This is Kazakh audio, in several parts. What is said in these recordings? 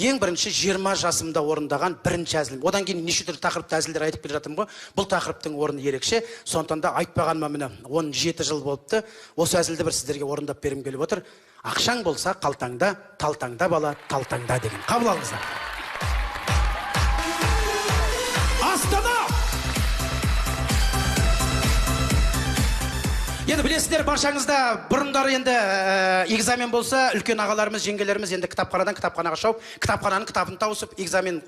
ең бірінші 20 жасымда орындаған бірінші әзілім. Одан кейін неше түрлі тақырыпты әзілдер айтып келе жатырмын ғой. Бұл тақырыптың орны ерекше. Сондықтан да айтпағаныма міне 17 жыл болыпты. Осы әзілді бір сіздерге орындап бергім келіп отыр. Ақшаң болса қалтаңда, талтаңда бала, талтаңда деген. Қабыл алыңыздар. Астана! Енді білесіздер, баршаңызда бұрындары енді экзамен болса, үлкен ағаларымыз, жеңгелеріміз енді кітапханадан кітапханаға шауып, кітапхананың кітабын тауысып, экзамен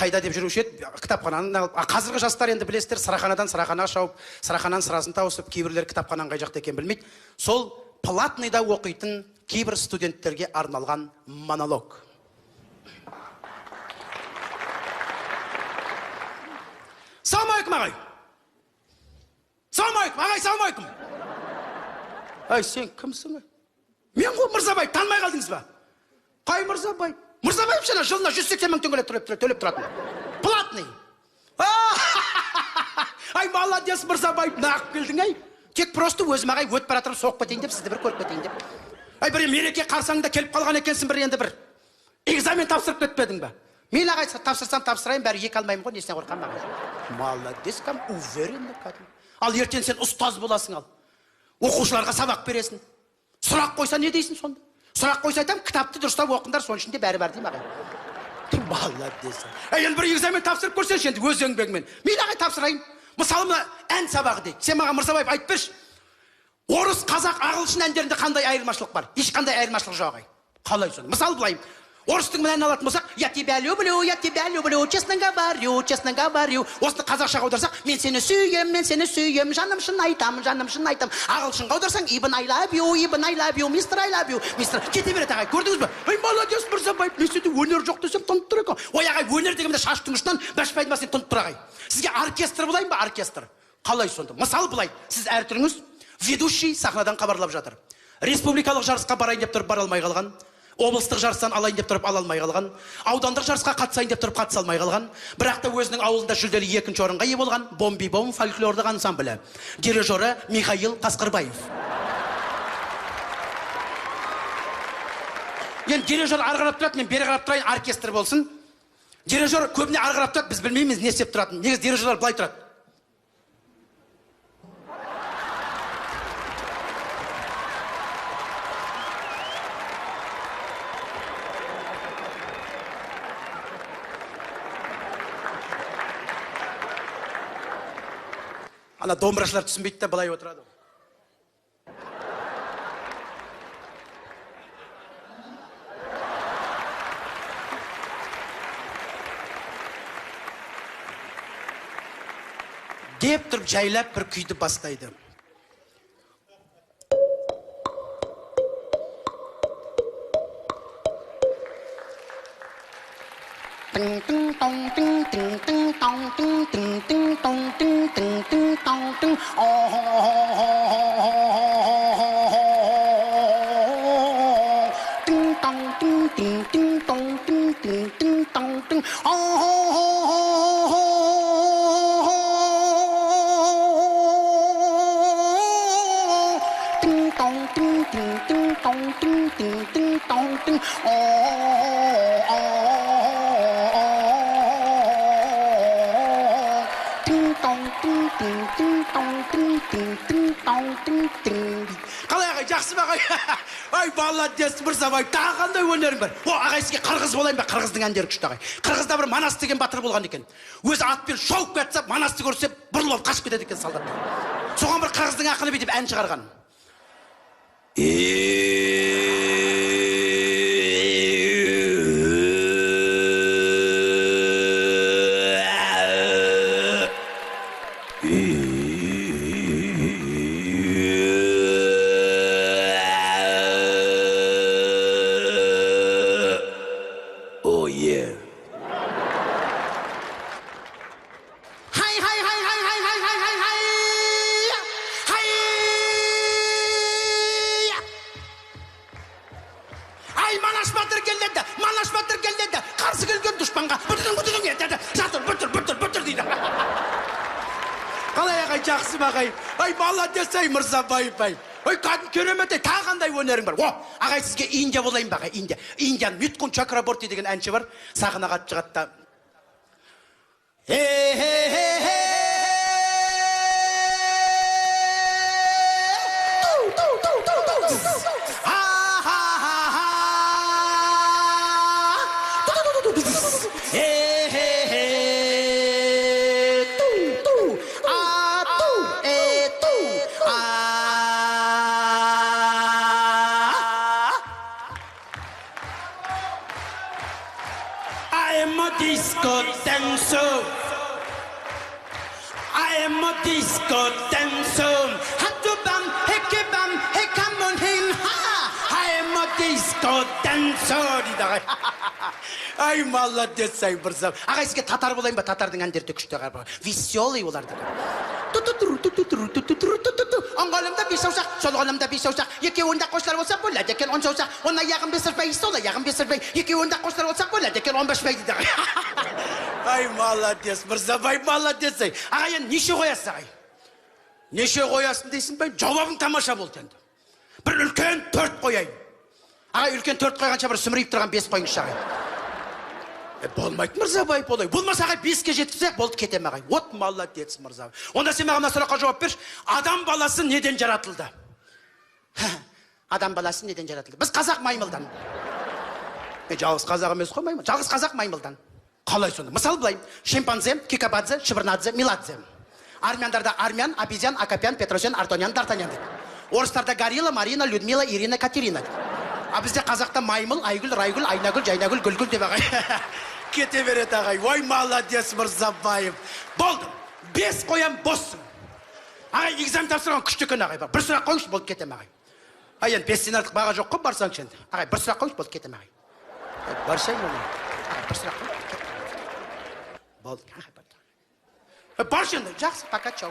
қайда деп жүруші еді, кітапхананың алып. Қазіргі жастар енді білесіздер, сыраханадан сыраханаға шауып, сырахананың сырасын тауысып, кейбірлер кітапхананың қай жақта екенін білмейді. Сол платныйда оқитын кейбір студенттерге арналған монолог. Саламалейкум, ағай. Саламалейкум, ағай, саламалейкум. Ай, сен кімсің? Мен ғой Мырзабай, танымай қалдыңыз ба? Қай Мырзабай? Мырзабаев шана жылына 180 мың теңге төлеп тұратын. Платный. Ай, молодец, Мырзабай, нағып келдің, ай. Тек просто өзім ағай өтіп бара тұрып соғып кетейін деп, сізді бір көріп кетейін деп. Ай, бір мереке қарсаңында келіп қалған екенсің, бір енді бір экзамен тапсырып кетпедің ба? Мен ағай тапсырсам тапсырайын, бәрі екі алмаймын ғой, несіне қорқам ағай. Молодец, кәм, уверенді кәдім. Ал ертең сен ұстаз боласың, ал. Оқушыларға сабақ бересің. Сұрақ қойса не дейсің сонда? Сұрақ қойса айтам, кітапты дұрыстап оқыңдар, соның ішінде бәрі бар деймін ағай. Молодец. Енді бір экзамен тапсырып көрсеңші, енді өз еңбегімен. Мен ағай тапсырайын. Мысалы, мына ән сабағы дейді. Сен маған Мырзабаев айтып берші. Орыс, қазақ, ағылшын әндерінде қандай айырмашылық бар? Ешқандай айырмашылық жоқ, ағай. Қалай соны? Мысалы былай. Орыстың мына ән алатын болсақ, я тебя люблю, честно говорю. Осыны қазақшаға аударсақ, мен сені сүйем, жаным шын айтам. Ағылшынға аударсаң, even I love you, Mr. I love you. Кете береді, ағай, көрдіңіз бе? Ай, молодец, Мырзабаев, мен сенде өнер жоқ десем, тұнып тұр екен. Ой, ағай, өнер дегенде шаштың ұшынан бәшпайды ма сен тұнып тұр, ағай. Сізге оркестр болайын ба, оркестр? Қалай сонда? Мысалы былай, сіз әр түріңіз ведущий сахнадан хабарлап жатыр. Республикалық жарысқа барайын деп тұрып бара алмай қалған. Облыстық жарыстан алайын деп тұрып ала алмай қалған. Аудандық жарысқа қатысайын деп тұрып қатыса алмай қалған. Бірақ та өзінің ауылында жүлделі 2-ші орынға ие болған бомби-бом фольклорлық ансамблі. Дирижері Михаил Қасқырбаев. Енді дирижер арғарап тұрады, мен бері қарап тұрайын, оркестр болсын. Дирижер көбіне арғарап тұрады, біз білмейміз не істеп тұратын. Негізі дирижерлер былай тұрады. Ана домбырашылар түсінбейді де былай отырады. Деп тұрып жайлап бір күйді бастайды. Қалай ағай, жақсы ба ағай? Ай, молодец, Мырзабаев, тағы қандай өнерің бар? О, ағай, сізге қырғыз болайын ба? Қырғыздың әндері күшті ағай. Қырғызда бір Манас деген батыр болған екен. Өзі атпен шауып кетсе, Манасты көрсе, бұрылып қашып кетеді екен солдаттар. Соған бір қырғыздың ақыны бүйтіп ән шығарған. Манаш батыр келді, қарсы келген дұшпанға бүтін етеді, жатыр, бүтір дейді. Қалай ағай, жақсы ағай. Ай, молодец, ай, Мырзабаев, ай. Ай, қатын керемет, ай, тағы қандай өнерің бар. О, ағай сізге Индия болайын ба ағай? Индиян Миткун Чакраборти деген әнші бар, сахнаға шығады да disco dancer. I am a disco dancer. Hatubam, hekebam, hekamon hin ha. I am a disco dancer. Ай, молодец, ай, бірзам. Ағай, сізге татар болайын ба? Татардың әндері күшті ғарба. Веселый оларды. Оң қолымда 5 саусақ, сол қолымда 5 саусақ. Екеуінде қосылар болса болады екен 10 саусақ. Оның аяғын бесірпей, сол аяғын бесірпей. Екеуінде қосылар болса болады екен 15 бей дейді. Ай, молодец, бірзам, ай, молодец, ай. Ағай, енді неше қоясыз, ағай? Неше қоясың дейсің бай? Жауабың тамаша болды енді. Бір үлкен 4 қояйын. Ағай, үлкен 4 қойғанша бір сүмірейіп тұрған 5 қойыңызшы ағай. Болмайды, Мырзабай, болай. Болмаса ағай 5-ке жеткізсек, болды кетем ағай. Вот молодец, Мырзабай. Онда сен маған сұраққа жауап берші. Адам баласы неден жаратылды? Адам баласы неден жаратылды? Біз қазақ маймылдан. Жалғыз қазақ емес қой маймыл. Жалғыз қазақ маймылдан. Қалай сонда? Мысал былай. Шимпанзе, кикабадзе, шыбырнадзе, миладзе. Армяндарда армян, абизян, акапян, петросян, артонян, дартанян. Орыстарда Горилла, Марина, Людмила, Ирина, Катерина. А бізде қазақта маймыл, айгүл, райгүл, айнагүл, жайнагүл, гүлгүл деп ағай. Кете береді ағай. Ой, молодец, Мырзабаев. Болды. 5 қоям боссың. Ағай, экзамен тапсырған күшті екен ағай. Бір сұрақ қойыңызшы, болды кетем ағай. Ай, енді 5-тен артық баға жоқ қой, барсаңшы енді. Ағай, бір сұрақ қойыңызшы, болды кетем ағай. Баршайын оны. Ағай, бір сұрақ қойыңызшы. Болды. Баршы енді, жақсы, пока, чау.